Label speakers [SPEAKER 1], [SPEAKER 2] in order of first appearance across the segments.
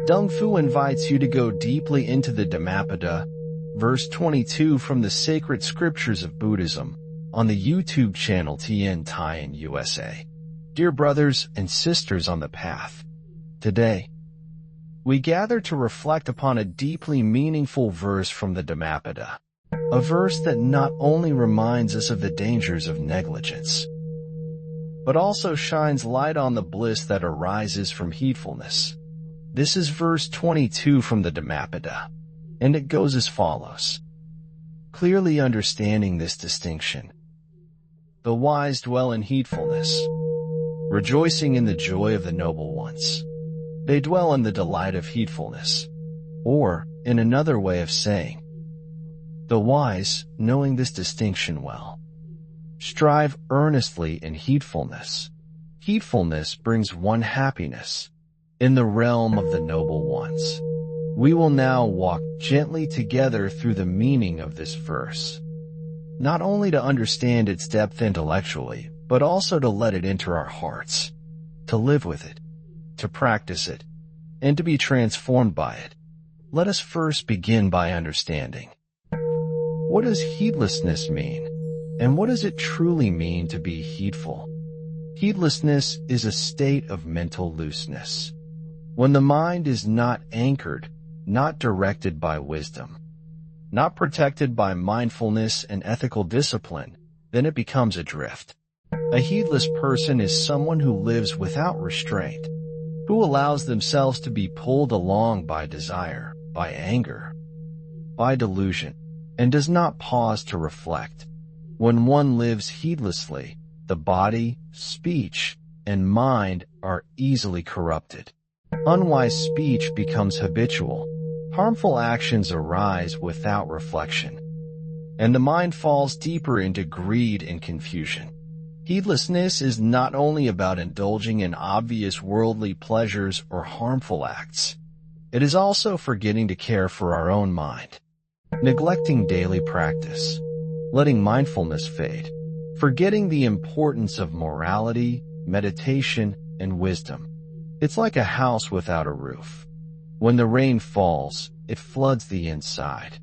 [SPEAKER 1] Dung Fu invites you to go deeply into the Dhammapada, verse 22 from the Sacred Scriptures of Buddhism, on the YouTube channel TN Thai in USA. Dear brothers and sisters on the path, today, we gather to reflect upon a deeply meaningful verse from the Dhammapada, a verse that not only reminds us of the dangers of negligence, but also shines light on the bliss that arises from heedfulness. This is verse 22 from the Dhammapada, and it goes as follows. Clearly understanding this distinction, the wise dwell in heedfulness, rejoicing in the joy of the noble ones. They dwell in the delight of heedfulness, or, in another way of saying, the wise, knowing this distinction well, strive earnestly in heedfulness. Heedfulness brings one happiness, in the realm of the noble ones. We will now walk gently together through the meaning of this verse, not only to understand its depth intellectually, but also to let it enter our hearts, to live with it, to practice it, and to be transformed by it. Let us first begin by understanding. What does heedlessness mean? And what does it truly mean to be heedful? Heedlessness is a state of mental looseness. When the mind is not anchored, not directed by wisdom, not protected by mindfulness and ethical discipline, then it becomes adrift. A heedless person is someone who lives without restraint, who allows themselves to be pulled along by desire, by anger, by delusion, and does not pause to reflect. When one lives heedlessly, the body, speech, and mind are easily corrupted. Unwise speech becomes habitual. Harmful actions arise without reflection, and the mind falls deeper into greed and confusion. Heedlessness is not only about indulging in obvious worldly pleasures or harmful acts. It is also forgetting to care for our own mind, neglecting daily practice, letting mindfulness fade, forgetting the importance of morality, meditation, and wisdom. It's like a house without a roof. When the rain falls, it floods the inside.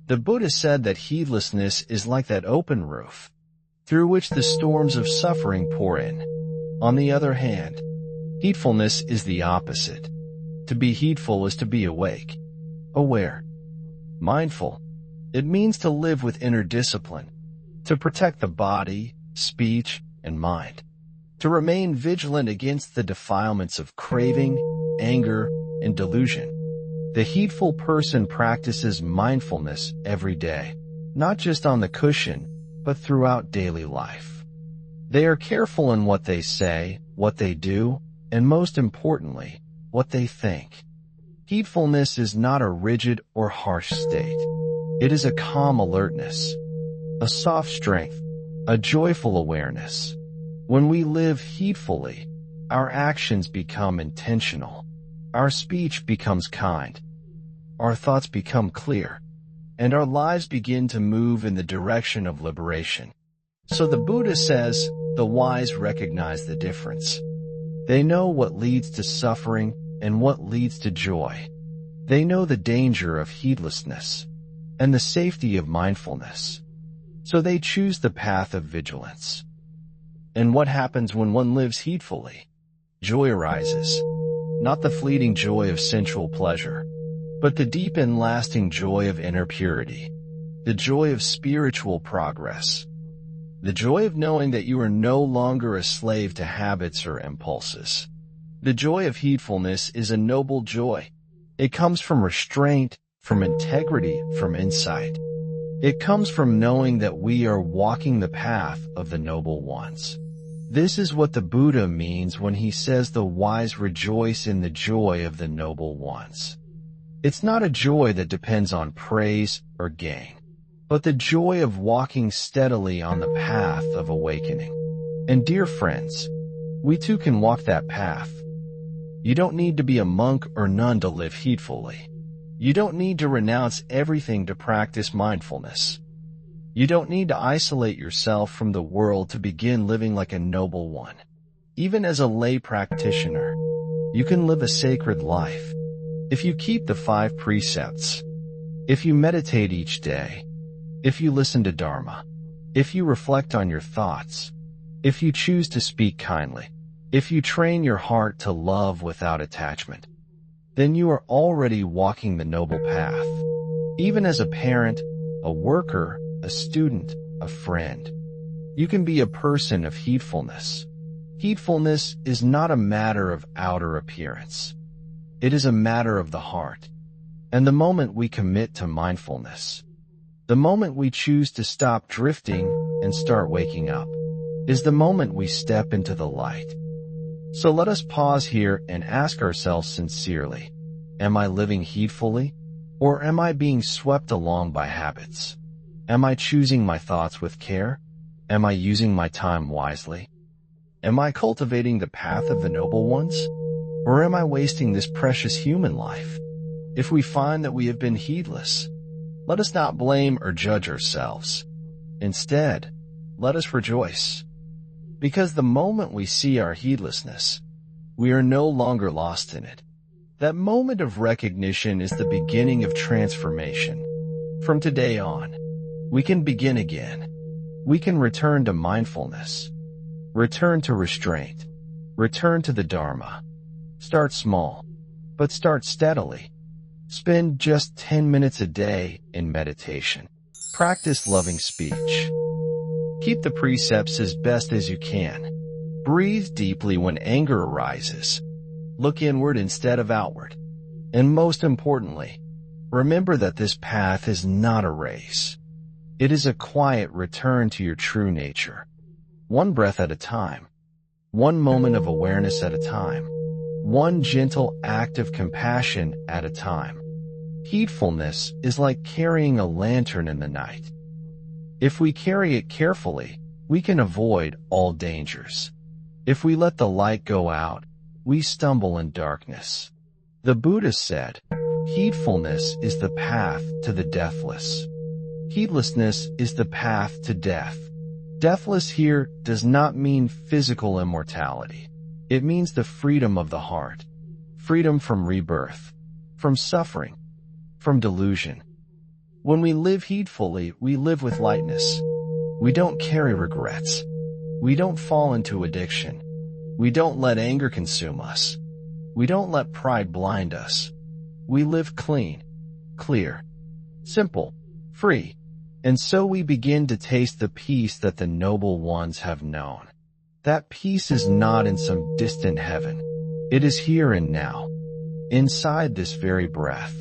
[SPEAKER 1] The Buddha said that heedlessness is like that open roof, through which the storms of suffering pour in. On the other hand, heedfulness is the opposite. To be heedful is to be awake, aware, mindful. It means to live with inner discipline, to protect the body, speech, and mind, to remain vigilant against the defilements of craving, anger, and delusion. The heedful person practices mindfulness every day, not just on the cushion, but throughout daily life. They are careful in what they say, what they do, and most importantly, what they think. Heedfulness is not a rigid or harsh state. It is a calm alertness, a soft strength, a joyful awareness. When we live heedfully, our actions become intentional, our speech becomes kind, our thoughts become clear, and our lives begin to move in the direction of liberation. So the Buddha says, the wise recognize the difference. They know what leads to suffering and what leads to joy. They know the danger of heedlessness and the safety of mindfulness. So they choose the path of vigilance. And what happens when one lives heedfully? Joy arises, not the fleeting joy of sensual pleasure, but the deep and lasting joy of inner purity, the joy of spiritual progress, the joy of knowing that you are no longer a slave to habits or impulses. The joy of heedfulness is a noble joy. It comes from restraint, from integrity, from insight. It comes from knowing that we are walking the path of the noble ones. This is what the Buddha means when he says the wise rejoice in the joy of the noble ones. It's not a joy that depends on praise or gain, but the joy of walking steadily on the path of awakening. And dear friends, we too can walk that path. You don't need to be a monk or nun to live heedfully. You don't need to renounce everything to practice mindfulness. You don't need to isolate yourself from the world to begin living like a noble one. Even as a lay practitioner, you can live a sacred life. If you keep the 5 precepts, if you meditate each day, if you listen to Dharma, if you reflect on your thoughts, if you choose to speak kindly, if you train your heart to love without attachment, then you are already walking the noble path. Even as a parent, a worker, a student, a friend, you can be a person of heedfulness. Heedfulness is not a matter of outer appearance. It is a matter of the heart. And the moment we commit to mindfulness, the moment we choose to stop drifting and start waking up, is the moment we step into the light. So let us pause here and ask ourselves sincerely, am I living heedfully, or am I being swept along by habits? Am I choosing my thoughts with care? Am I using my time wisely? Am I cultivating the path of the noble ones? Or am I wasting this precious human life? If we find that we have been heedless, let us not blame or judge ourselves. Instead, let us rejoice. Because the moment we see our heedlessness, we are no longer lost in it. That moment of recognition is the beginning of transformation. From today on, we can begin again. We can return to mindfulness, return to restraint, return to the Dharma. Start small, but start steadily. Spend just 10 minutes a day in meditation. Practice loving speech. Keep the precepts as best as you can. Breathe deeply when anger arises. Look inward instead of outward. And most importantly, remember that this path is not a race. It is a quiet return to your true nature. One breath at a time. One moment of awareness at a time. One gentle act of compassion at a time. Heedfulness is like carrying a lantern in the night. If we carry it carefully, we can avoid all dangers. If we let the light go out, we stumble in darkness. The Buddha said, heedfulness is the path to the deathless. Heedlessness is the path to death. Deathless here does not mean physical immortality. It means the freedom of the heart, freedom from rebirth, from suffering, from delusion. When we live heedfully, we live with lightness. We don't carry regrets. We don't fall into addiction. We don't let anger consume us. We don't let pride blind us. We live clean, clear, simple, free. And so we begin to taste the peace that the noble ones have known. That peace is not in some distant heaven. It is here and now, inside this very breath.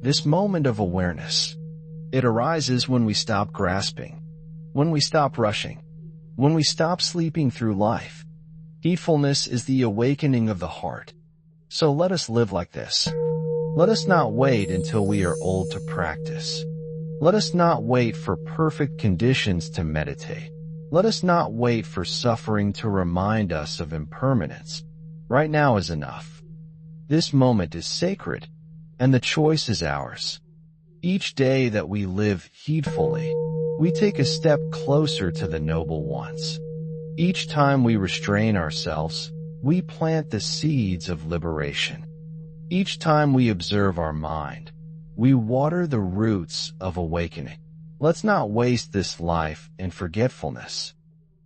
[SPEAKER 1] This moment of awareness, it arises when we stop grasping, when we stop rushing, when we stop sleeping through life. Heedfulness is the awakening of the heart. So let us live like this. Let us not wait until we are old to practice. Let us not wait for perfect conditions to meditate. Let us not wait for suffering to remind us of impermanence. Right now is enough. This moment is sacred, and the choice is ours. Each day that we live heedfully, we take a step closer to the noble ones. Each time we restrain ourselves, we plant the seeds of liberation. Each time we observe our mind, we water the roots of awakening. Let's not waste this life in forgetfulness.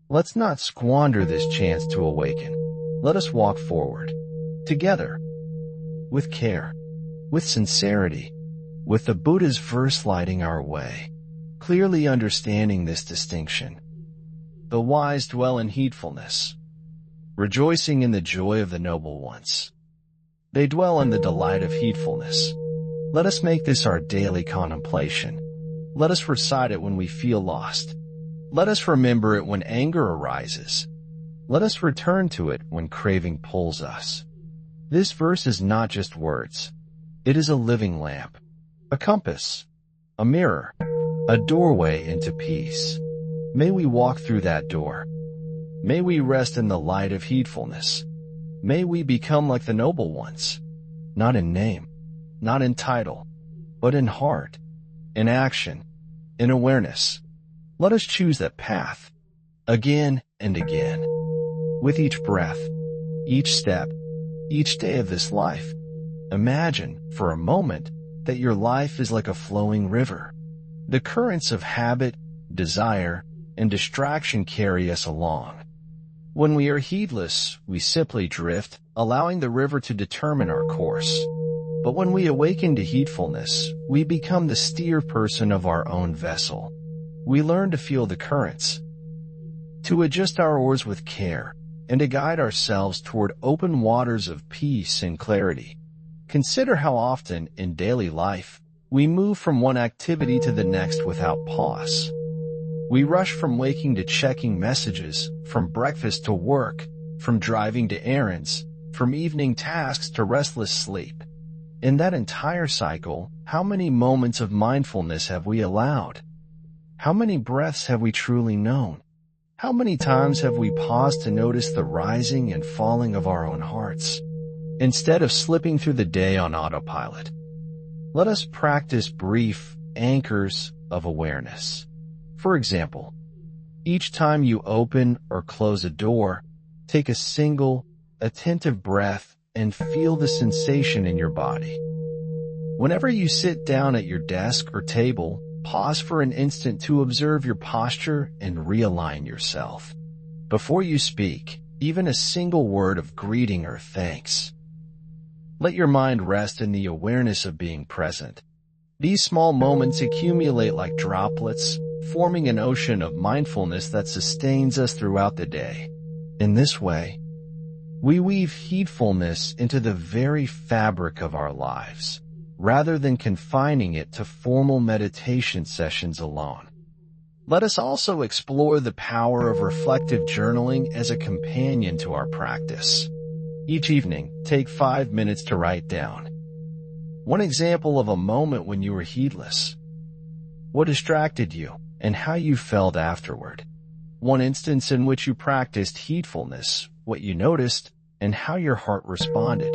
[SPEAKER 1] Let's not squander this chance to awaken. Let us walk forward, together, with care, with sincerity, with the Buddha's verse lighting our way, clearly understanding this distinction. The wise dwell in heedfulness, rejoicing in the joy of the noble ones. They dwell in the delight of heedfulness. Let us make this our daily contemplation. Let us recite it when we feel lost. Let us remember it when anger arises. Let us return to it when craving pulls us. This verse is not just words. It is a living lamp, a compass, a mirror, a doorway into peace. May we walk through that door. May we rest in the light of heedfulness. May we become like the noble ones, not in name, not in title, but in heart, in action, in awareness. Let us choose that path, again and again, with each breath, each step, each day of this life. Imagine, for a moment, that your life is like a flowing river. The currents of habit, desire, and distraction carry us along. When we are heedless, we simply drift, allowing the river to determine our course. But when we awaken to heedfulness, we become the steersperson of our own vessel. We learn to feel the currents, to adjust our oars with care, and to guide ourselves toward open waters of peace and clarity. Consider how often, in daily life, we move from one activity to the next without pause. We rush from waking to checking messages, from breakfast to work, from driving to errands, from evening tasks to restless sleep. In that entire cycle, how many moments of mindfulness have we allowed? How many breaths have we truly known? How many times have we paused to notice the rising and falling of our own hearts, instead of slipping through the day on autopilot? Let us practice brief anchors of awareness. For example, each time you open or close a door, take a single, attentive breath and feel the sensation in your body. Whenever you sit down at your desk or table, pause for an instant to observe your posture and realign yourself. Before you speak, even a single word of greeting or thanks. Let your mind rest in the awareness of being present. These small moments accumulate like droplets, forming an ocean of mindfulness that sustains us throughout the day. In this way, we weave heedfulness into the very fabric of our lives, rather than confining it to formal meditation sessions alone. Let us also explore the power of reflective journaling as a companion to our practice. Each evening, take 5 minutes to write down one example of a moment when you were heedless, what distracted you, and how you felt afterward. One instance in which you practiced heedfulness, what you noticed, and how your heart responded.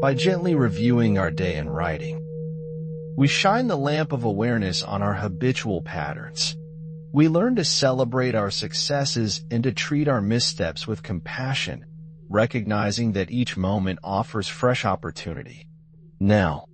[SPEAKER 1] By gently reviewing our day in writing, we shine the lamp of awareness on our habitual patterns. We learn to celebrate our successes and to treat our missteps with compassion, recognizing that each moment offers fresh opportunity. Now,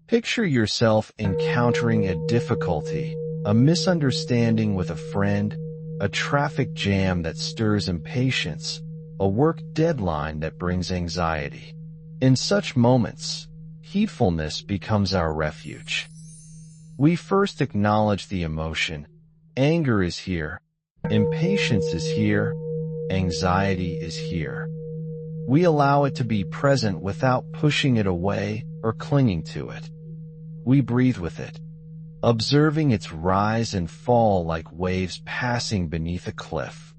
[SPEAKER 1] picture yourself encountering a difficulty, a misunderstanding with a friend, a traffic jam that stirs impatience, a work deadline that brings anxiety. In such moments, heedfulness becomes our refuge. We first acknowledge the emotion. Anger is here, impatience is here, anxiety is here. We allow it to be present without pushing it away or clinging to it. We breathe with it, observing its rise and fall like waves passing beneath a cliff.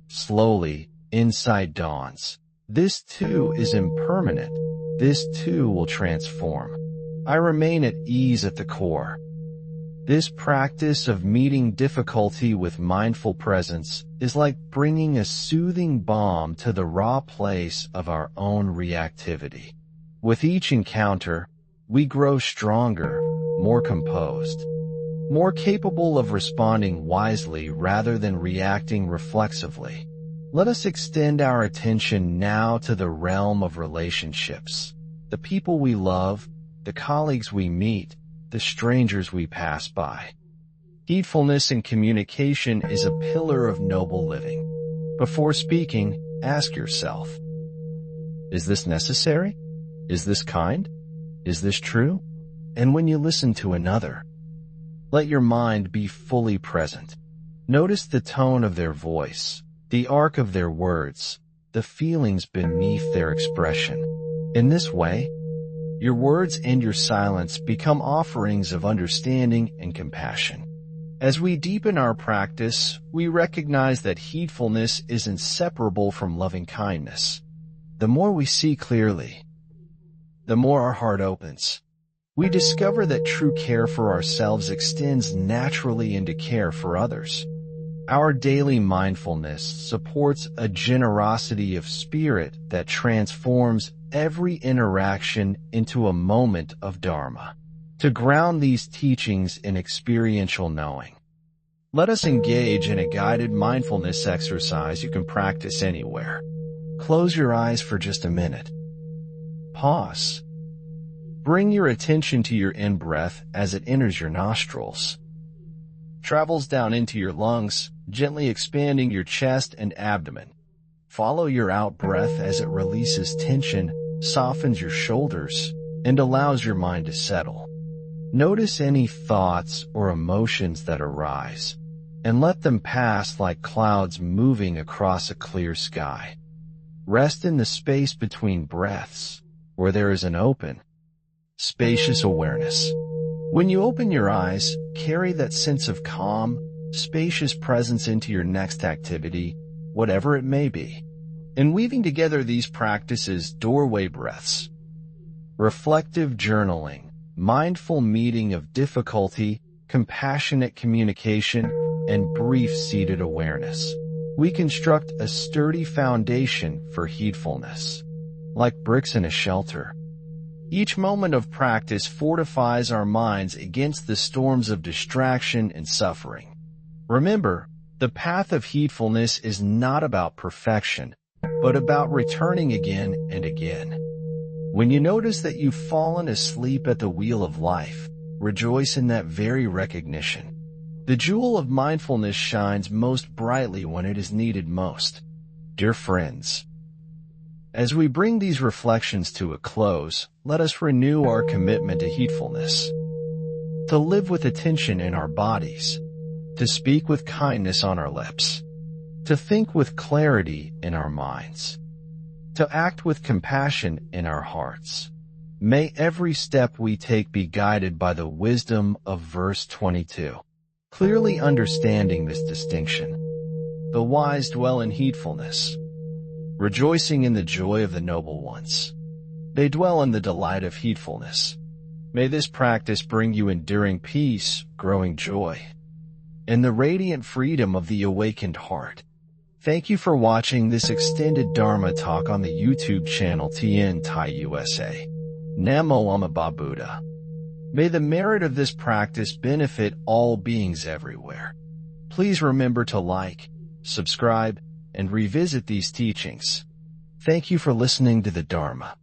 [SPEAKER 1] Slowly, insight dawns. This too is impermanent. This too will transform. I remain at ease at the core. This practice of meeting difficulty with mindful presence is like bringing a soothing balm to the raw place of our own reactivity. With each encounter, we grow stronger, more composed, more capable of responding wisely rather than reacting reflexively. Let us extend our attention now to the realm of relationships, the people we love, the colleagues we meet, the strangers we pass by. Heedfulness in communication is a pillar of noble living. Before speaking, ask yourself, is this necessary? Is this kind? Is this true? And when you listen to another, let your mind be fully present. Notice the tone of their voice, the arc of their words, the feelings beneath their expression. In this way, your words and your silence become offerings of understanding and compassion. As we deepen our practice, we recognize that heedfulness is inseparable from loving kindness. The more we see clearly, the more our heart opens. We discover that true care for ourselves extends naturally into care for others. Our daily mindfulness supports a generosity of spirit that transforms every interaction into a moment of Dharma. To ground these teachings in experiential knowing, let us engage in a guided mindfulness exercise you can practice anywhere. Close your eyes for just a minute. Pause Bring your attention to your in-breath as it enters your nostrils, travels down into your lungs, gently expanding your chest and abdomen. Follow your out-breath as it releases tension, softens your shoulders, and allows your mind to settle. Notice any thoughts or emotions that arise, and let them pass like clouds moving across a clear sky. Rest in the space between breaths, where there is an open, spacious awareness. When you open your eyes, carry that sense of calm, spacious presence into your next activity, whatever it may be. In weaving together these practices, doorway breaths, reflective journaling, mindful meeting of difficulty, compassionate communication, and brief seated awareness, we construct a sturdy foundation for heedfulness, like bricks in a shelter. Each moment of practice fortifies our minds against the storms of distraction and suffering. Remember, the path of heedfulness is not about perfection, but about returning again and again. When you notice that you've fallen asleep at the wheel of life, rejoice in that very recognition. The jewel of mindfulness shines most brightly when it is needed most. Dear friends, as we bring these reflections to a close, let us renew our commitment to heedfulness, to live with attention in our bodies, to speak with kindness on our lips, to think with clarity in our minds, to act with compassion in our hearts. May every step we take be guided by the wisdom of verse 22. Clearly understanding this distinction, the wise dwell in heedfulness, rejoicing in the joy of the noble ones. They dwell in the delight of heedfulness. May this practice bring you enduring peace, growing joy, and the radiant freedom of the awakened heart. Thank you for watching this extended Dharma talk on the YouTube channel TN Thai USA. Namo Amida Buddha. May the merit of this practice benefit all beings everywhere. Please remember to like, subscribe, and revisit these teachings. Thank you for listening to the Dharma.